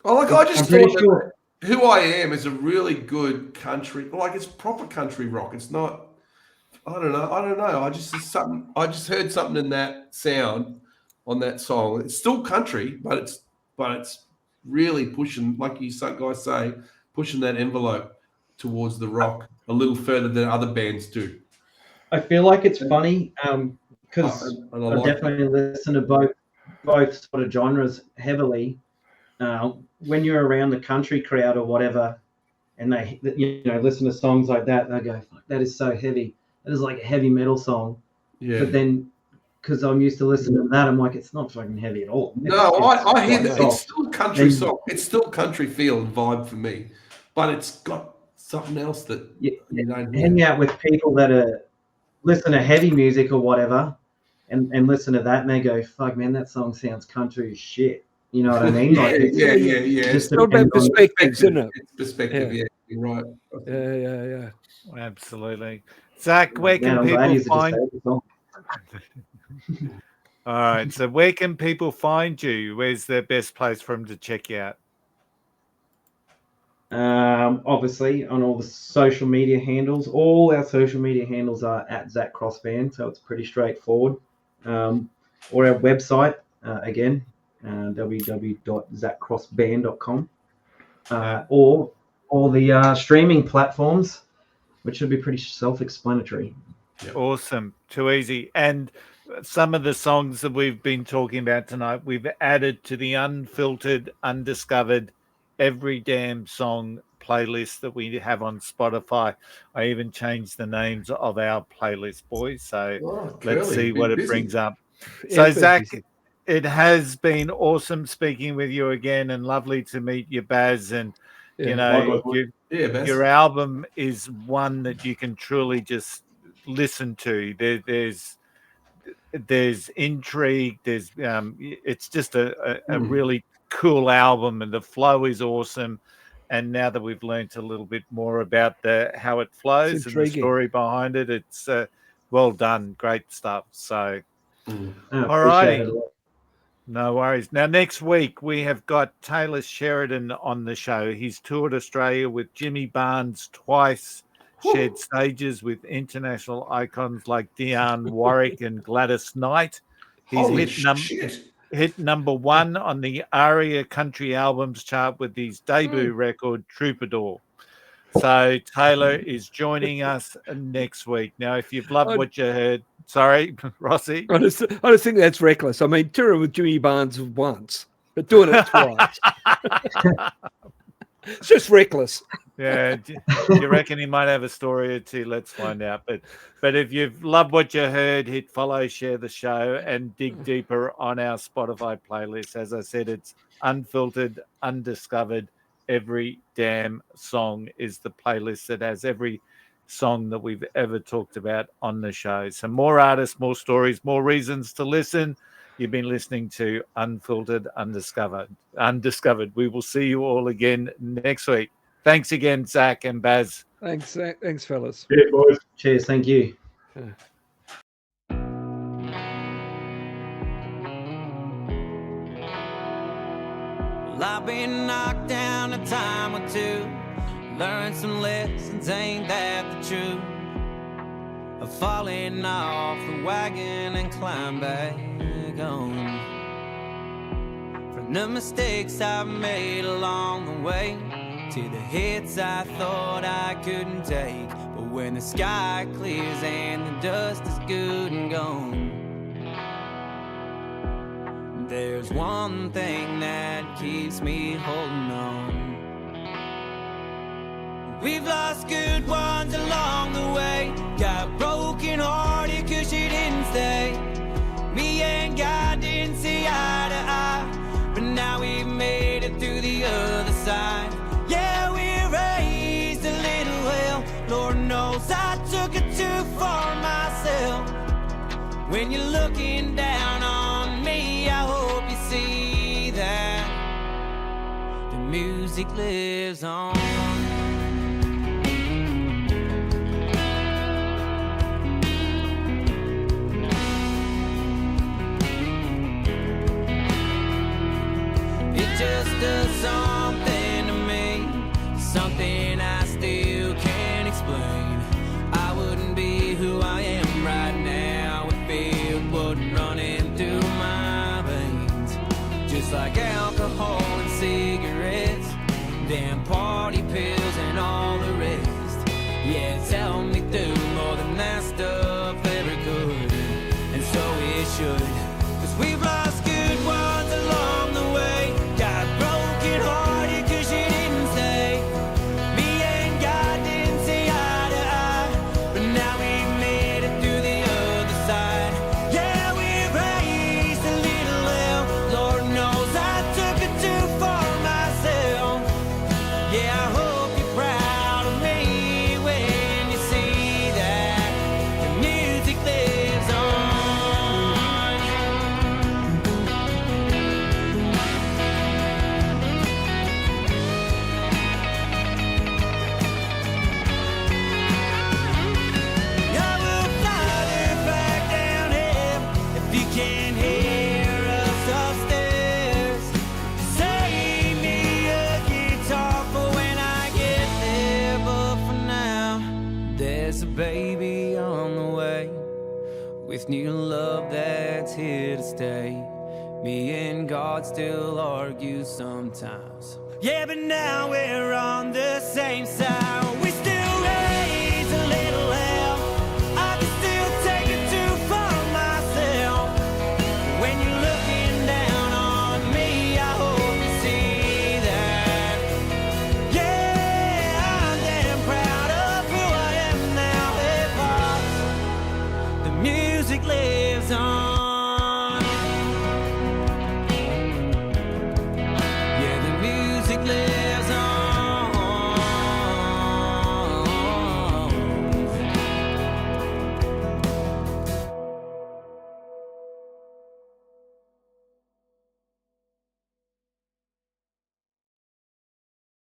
I just I'm thought pretty sure. Who I Am is a really good country. Like it's proper country rock. It's not. I don't know. I just heard something in that sound on that song. It's still country, but it's really pushing, like you guys say, pushing that envelope towards the rock a little further than other bands do. I feel like it's funny because And I I've like definitely listened to both sort of genres heavily. When you're around the country crowd or whatever, and they listen to songs like that, they go, "Fuck, that is so heavy. That is like a heavy metal song." Yeah. But then, because I'm used to listening to that, I'm like, it's not fucking heavy at all. I hear that. soft. It's still a country song. It's still country feel and vibe for me, but it's got something else that you don't hear. Hang out with people that listen to heavy music or whatever, and listen to that, and they go, "Fuck, man, that song sounds country as shit." You know what I mean? Yeah. Just It's all about perspectives, isn't it? It's perspective, yeah. You're right. Yeah. Absolutely. Zach, where Man, can I'm glad people you just find? said the song. All right. So where can people find you? Where's the best place for them to check you out? Obviously on all the social media handles. All our social media handles are at Zac Cross Band, so it's pretty straightforward. Or our website, again, www.zaccrossband.com. Or the streaming platforms, which should be pretty self-explanatory. Awesome. Too easy. And some of the songs that we've been talking about tonight, we've added to the Unfiltered Undiscovered Every Damn Song playlist that we have on Spotify. I even changed the names of our playlist, boys. So let's see what it brings up. So, Zach, it has been awesome speaking with you again, and lovely to meet you, Baz. And your album is one that you can truly just listen to. There's intrigue. There's it's just a really cool album, and the flow is awesome. And now that we've learned a little bit more about how it flows and the story behind it, it's well done. Great stuff. So, all righty. No worries. Now, next week, we have got Taylor Sheridan on the show. He's toured Australia with Jimmy Barnes twice, shared stages with international icons like Dionne Warwick and Gladys Knight. He's hit #1 on the ARIA Country Albums chart with his debut record, Troubadour. So Taylor is joining us next week. Now, if you've loved what you heard, sorry, Rossi. I just think that's reckless. I mean, touring with Jimmy Barnes once, but doing it twice. It's just reckless. Yeah, do you reckon he might have a story or two? Let's find out. But if you've loved what you heard, hit follow, share the show, and dig deeper on our Spotify playlist. As I said, it's Unfiltered, Undiscovered. Every damn song is the playlist that has every song that we've ever talked about on the show. So more artists, more stories, more reasons to listen. You've been listening to Unfiltered, Undiscovered. We will see you all again next week. Thanks again, Zac and Baz. Thanks, fellas. Yeah, boys. Cheers. Thank you. Well, I've been knocked down a time or two, learned some lessons, ain't that the truth? I've fallen off the wagon and climbed back on. From the mistakes I've made along the way, to the hits I thought I couldn't take. But when the sky clears and the dust is good and gone, there's one thing that keeps me holding on. We've lost good ones along the way, got broken hearted cause you didn't stay. Me and God didn't see eye to eye, but now we've made it through the other side. Yeah, we raised a little hell, Lord knows I took it too far myself. When you're looking down on me, I hope you see that the music lives on. It just does something to me, something I still can't explain. I wouldn't be who I am right now if it wasn't running through my veins. Just like alcohol and cigarettes, damn party pills and all the rest. Yeah, it's helped me through more than that stuff ever could, and so it should. Cause we've lost good ones along the way, got broken hearted cause you didn't say. Me and God didn't see eye to eye, but now we've made it through the other side. Yeah, we raised a little hell, Lord knows I took it too far myself. Yeah, I hope you're proud of me when you see that the music lives on. I will fly her back down here if you can't hear us upstairs. Save me a guitar for when I get there, but for now, there's a baby on the way with new love that's here to stay. Me and God still argue sometimes. Yeah, but now we're on the same side.